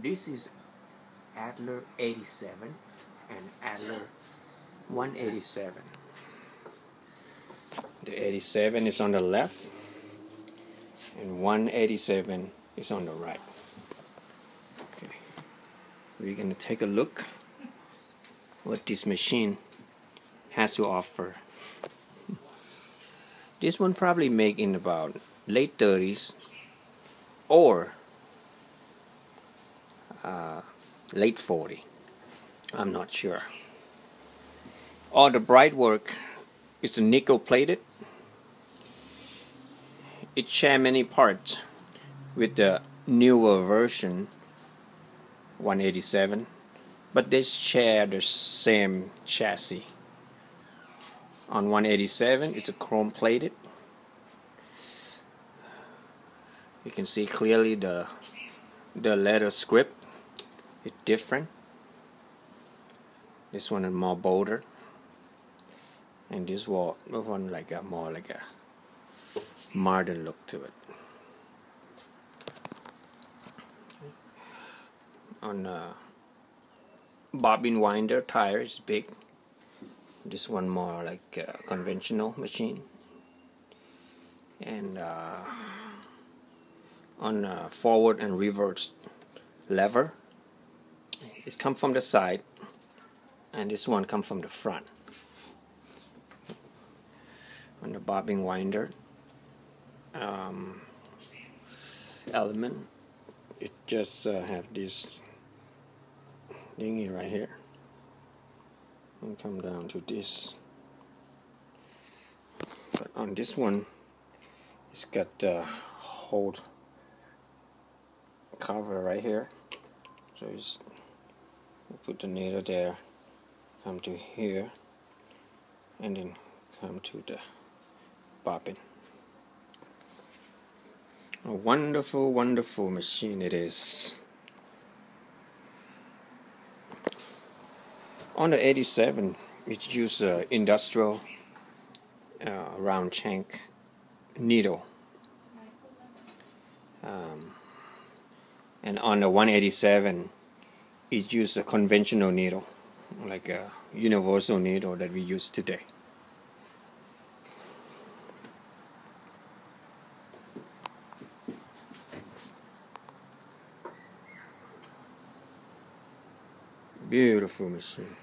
This is Adler 87 and Adler 187. The 87 is on the left and 187 is on the right. Okay. We're going to take a look what this machine has to offer. This one probably made in about late 30s or late 40. I'm not sure. All the bright work is nickel plated. It shares many parts with the newer version 187, but they share the same chassis. On 187 it's a chrome plated. You can see clearly the letter script is different. This one is more bolder, and this one more like a modern look to it. On bobbin winder tire is big. This one more like a conventional machine. And on forward and reverse lever, it comes from the side, and this one comes from the front. On the bobbin winder element, it just have this thingy right here and come down to this. But on this one, it's got the hold cover right here, so it's put the needle there, come to here, and then come to the bobbin. A wonderful, wonderful machine it is. On the 87, it's used industrial round shank needle. And on the 187, it's used a conventional needle, like a universal needle that we use today. Beautiful machine.